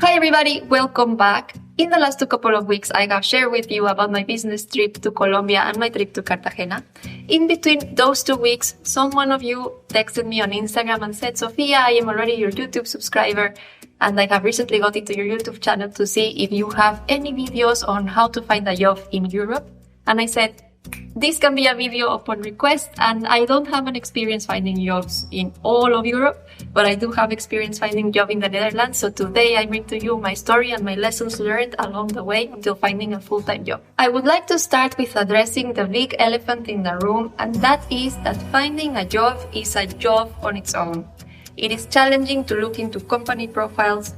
Hi everybody, welcome back. In the last couple of weeks, I have shared with you about my business trip to Colombia and my trip to Cartagena. In between those 2 weeks, someone of you texted me on Instagram and said, Sofia, I am already your YouTube subscriber and I have recently got into your YouTube channel to see if you have any videos on how to find a job in Europe. And I said, this can be a video upon request, and I don't have an experience finding jobs in all of Europe, but I do have experience finding job in the Netherlands. So today I bring to you my story and my lessons learned along the way until finding a full-time job. I would like to start with addressing the big elephant in the room, and that is that finding a job is a job on its own. It is challenging to look into company profiles,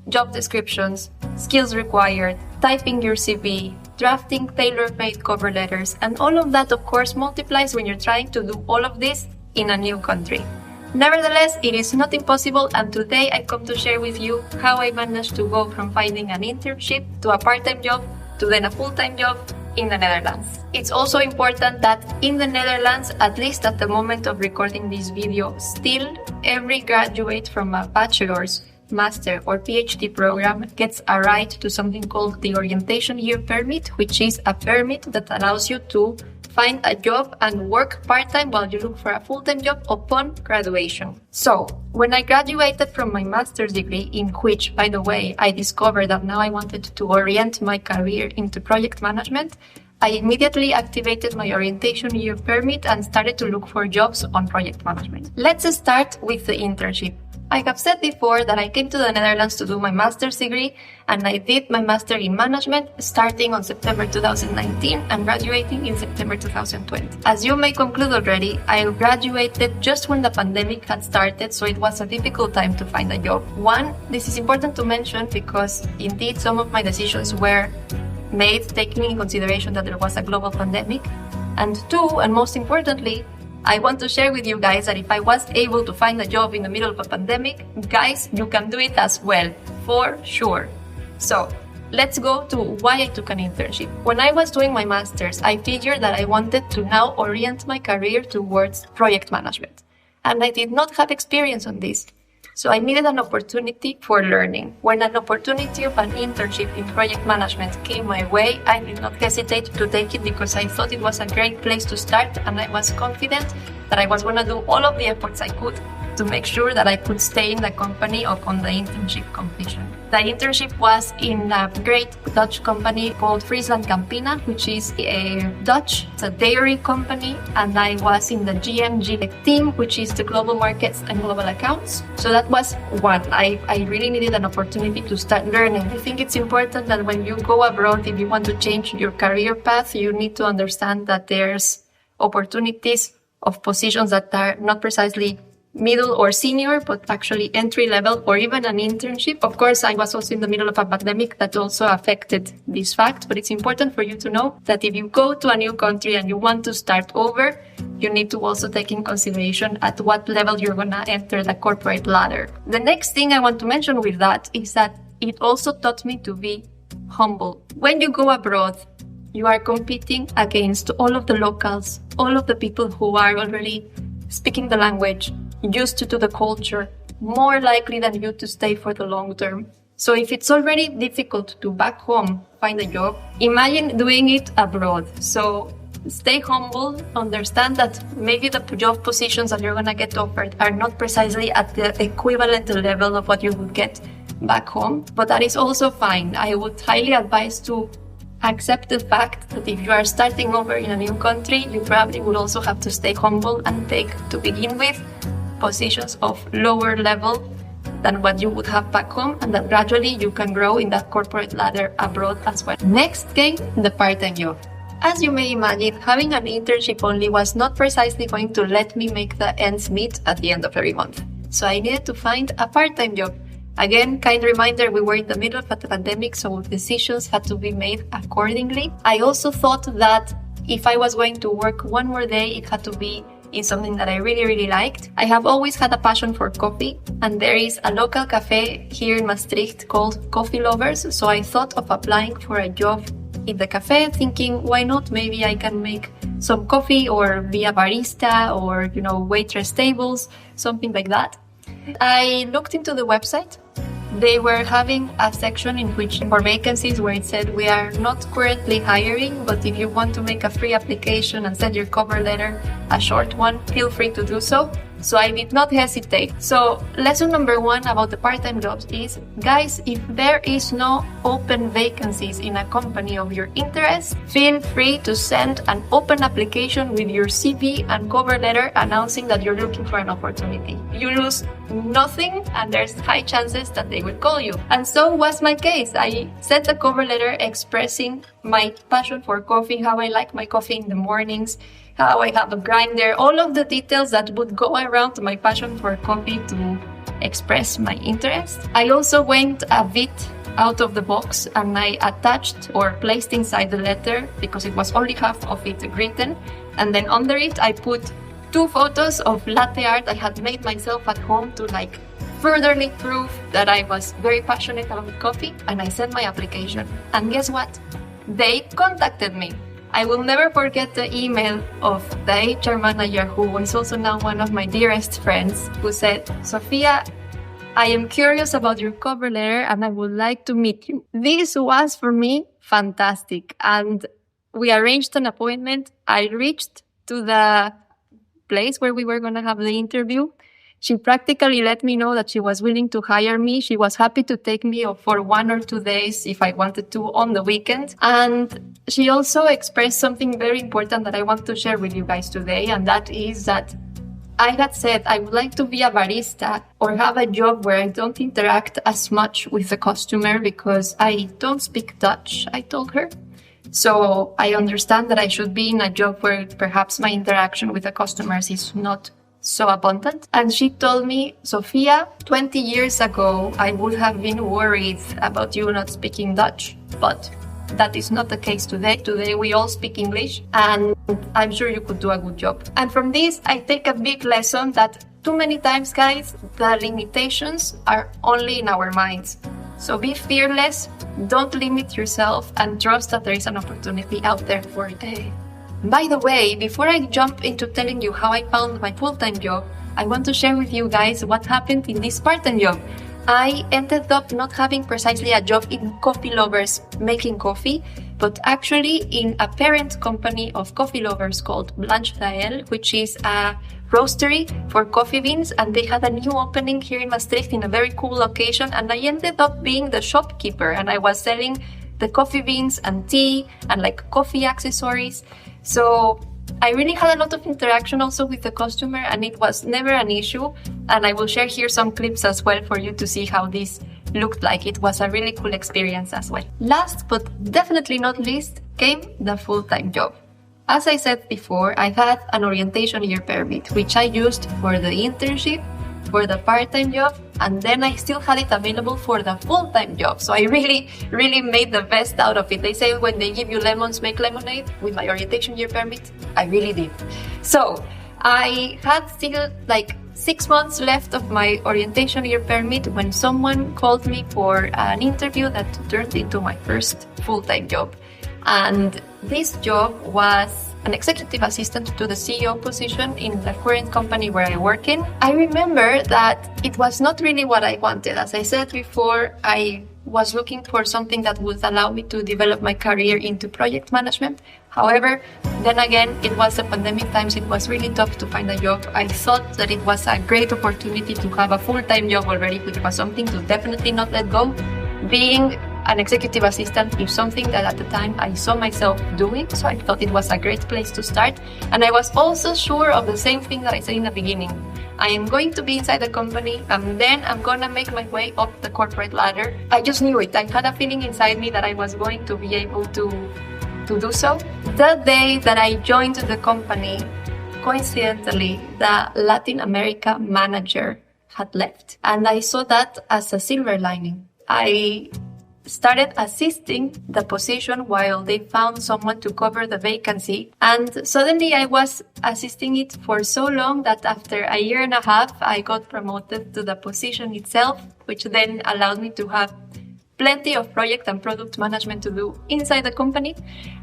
job descriptions, skills required, typing your CV, drafting tailor-made cover letters, and all of that, of course, multiplies when you're trying to do all of this in a new country. Nevertheless, it is not impossible, and today I come to share with you how I managed to go from finding an internship to a part-time job to then a full-time job in the Netherlands. It's also important that in the Netherlands, at least at the moment of recording this video, still every graduate from a bachelor's, master or PhD program gets a right to something called the orientation year permit, which is a permit that allows you to find a job and work part-time while you look for a full-time job upon graduation. So when I graduated from my master's degree, in which, by the way, I discovered that now I wanted to orient my career into project management, I immediately activated my orientation year permit and started to look for jobs on project management. Let's start with the internship. I have said before that I came to the Netherlands to do my master's degree, and I did my master in management starting on September 2019 and graduating in September 2020. As you may conclude already, I graduated just when the pandemic had started, so it was a difficult time to find a job. One, this is important to mention because indeed some of my decisions were made taking in consideration that there was a global pandemic. And two, and most importantly, I want to share with you guys that if I was able to find a job in the middle of a pandemic, guys, you can do it as well, for sure. So let's go to why I took an internship. When I was doing my master's, I figured that I wanted to now orient my career towards project management. And I did not have experience on this. So I needed an opportunity for learning. When an opportunity of an internship in project management came my way, I did not hesitate to take it because I thought it was a great place to start, and I was confident that I was going to do all of the efforts I could to make sure that I could stay in the company upon the internship completion. The internship was in a great Dutch company called Friesland Campina, which is it's a dairy company, and I was in the GMG team, which is the global markets and global accounts. So that was one. I really needed an opportunity to start learning. I think it's important that when you go abroad, if you want to change your career path, you need to understand that there's opportunities of positions that are not precisely middle or senior, but actually entry level or even an internship. Of course, I was also in the middle of a pandemic that also affected this fact, but it's important for you to know that if you go to a new country and you want to start over, you need to also take in consideration at what level you're going to enter the corporate ladder. The next thing I want to mention with that is that it also taught me to be humble. When you go abroad, you are competing against all of the locals, all of the people who are already speaking the language, used to the culture, more likely than you to stay for the long term. So if it's already difficult to back home find a job, imagine doing it abroad. So stay humble, understand that maybe the job positions that you're going to get offered are not precisely at the equivalent level of what you would get back home, but that is also fine. I would highly advise to accept the fact that if you are starting over in a new country, you probably will also have to stay humble and take, to begin with, positions of lower level than what you would have back home, and that gradually you can grow in that corporate ladder abroad as well. Next came the part-time job. As you may imagine, having an internship only was not precisely going to let me make the ends meet at the end of every month. So I needed to find a part-time job. Again, kind reminder, we were in the middle of a pandemic, so decisions had to be made accordingly. I also thought that if I was going to work one more day, it had to be in something that I really liked. I have always had a passion for coffee, and there is a local cafe here in Maastricht called Coffee Lovers. So I thought of applying for a job in the cafe, thinking, why not? Maybe I can make some coffee or be a barista or, waitress tables, something like that. I looked into the website, they were having a section in which for vacancies where it said, we are not currently hiring, but if you want to make a free application and send your cover letter, a short one, feel free to do so. So I did not hesitate. So lesson number 1 about the part-time jobs is, guys, if there is no open vacancies in a company of your interest, feel free to send an open application with your CV and cover letter announcing that you're looking for an opportunity. You lose nothing, and there's high chances that they will call you. And so was my case. I sent a cover letter expressing my passion for coffee, how I like my coffee in the mornings, how I have a grinder, all of the details that would go around my passion for coffee to express my interest. I also went a bit out of the box, and I attached or placed inside the letter, because it was only half of it written, and then under it I put 2 photos of latte art I had made myself at home to furtherly prove that I was very passionate about coffee, and I sent my application. And guess what? They contacted me. I will never forget the email of the HR manager, who is also now one of my dearest friends, who said, Sofia, I am curious about your cover letter and I would like to meet you. This was for me fantastic. And we arranged an appointment. I reached to the place where we were going to have the interview. She practically let me know that she was willing to hire me. She was happy to take me for 1 or 2 days if I wanted to on the weekend. And she also expressed something very important that I want to share with you guys today. And that is that I had said I would like to be a barista or have a job where I don't interact as much with the customer because I don't speak Dutch, I told her. So I understand that I should be in a job where perhaps my interaction with the customers is not so abundant. And she told me, Sofia, 20 years ago, I would have been worried about you not speaking Dutch, but that is not the case today. Today, we all speak English, and I'm sure you could do a good job. And from this, I take a big lesson that too many times, guys, the limitations are only in our minds. So be fearless, don't limit yourself, and trust that there is an opportunity out there for you. By the way, before I jump into telling you how I found my full-time job, I want to share with you guys what happened in this part-time job. I ended up not having precisely a job in Coffee Lovers making coffee, but actually in a parent company of Coffee Lovers called Blanche Dael, which is a roastery for coffee beans, and they had a new opening here in Maastricht in a very cool location, and I ended up being the shopkeeper, and I was selling the coffee beans and tea and coffee accessories. So I really had a lot of interaction also with the customer, and it was never an issue. And I will share here some clips as well for you to see how this looked like. It was a really cool experience as well. Last but definitely not least came the full-time job. As I said before, I had an orientation year permit, which I used for the internship, for the part-time job, and then I still had it available for the full-time job. So I really made the best out of it. They say when they give you lemons, make lemonade. With my orientation year permit, I really did. So I had still 6 months left of my orientation year permit when someone called me for an interview that turned into my first full-time job. And this job was an executive assistant to the CEO position in the current company where I work in. I remember that it was not really what I wanted. As I said before, I was looking for something that would allow me to develop my career into project management. However, then again, it was the pandemic times. It was really tough to find a job. I thought that it was a great opportunity to have a full-time job already, which was something to definitely not let go. Being an executive assistant is something that at the time I saw myself doing, so I thought it was a great place to start. And I was also sure of the same thing that I said in the beginning. I am going to be inside the company, and then I'm gonna make my way up the corporate ladder. I just knew it. I had a feeling inside me that I was going to be able to do so. The day that I joined the company, coincidentally, the Latin America manager had left, and I saw that as a silver lining. I started assisting the position while they found someone to cover the vacancy. And suddenly I was assisting it for so long that after a year and a half, I got promoted to the position itself, which then allowed me to have plenty of project and product management to do inside the company.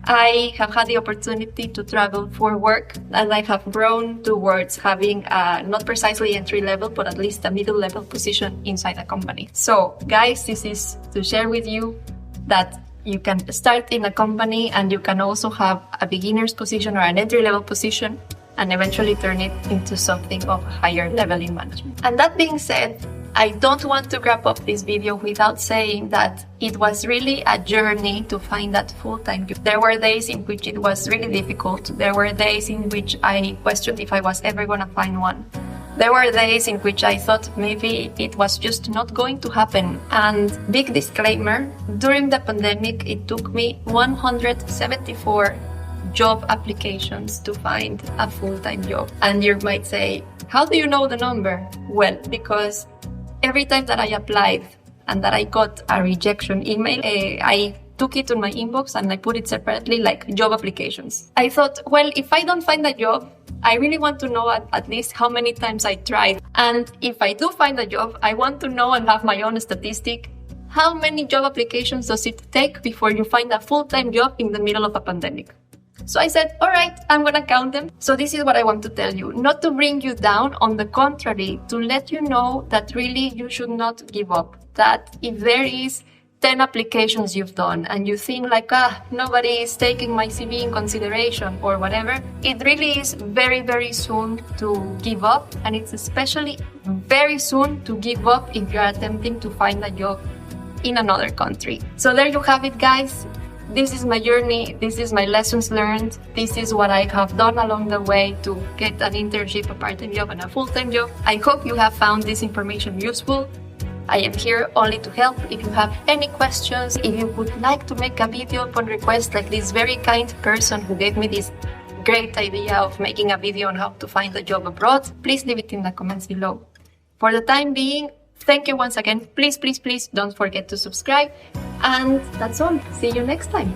I have had the opportunity to travel for work, and I have grown towards having not precisely entry level, but at least a middle level position inside the company. So guys, this is to share with you that you can start in a company and you can also have a beginner's position or an entry level position and eventually turn it into something of a higher level in management. And that being said, I don't want to wrap up this video without saying that it was really a journey to find that full-time job. There were days in which it was really difficult. There were days in which I questioned if I was ever going to find one. There were days in which I thought maybe it was just not going to happen. And big disclaimer, during the pandemic, it took me 174 job applications to find a full-time job. And you might say, how do you know the number? Well, because every time that I applied and that I got a rejection email, I took it to my inbox and I put it separately like job applications. I thought, well, if I don't find a job, I really want to know at least how many times I tried. And if I do find a job, I want to know and have my own statistic. How many job applications does it take before you find a full-time job in the middle of a pandemic? So I said, all right, I'm going to count them. So this is what I want to tell you, not to bring you down, on the contrary, to let you know that really you should not give up. That if there is 10 applications you've done and you think like, nobody is taking my CV in consideration or whatever, it really is very, very soon to give up. And it's especially very soon to give up if you're attempting to find a job in another country. So there you have it, guys. This is my journey, this is my lessons learned, this is what I have done along the way to get an internship, a part-time job, and a full-time job. I hope you have found this information useful. I am here only to help. If you have any questions, if you would like to make a video upon request, like this very kind person who gave me this great idea of making a video on how to find a job abroad, please leave it in the comments below. For the time being, thank you once again. Please, please, please don't forget to subscribe. And that's all. See you next time.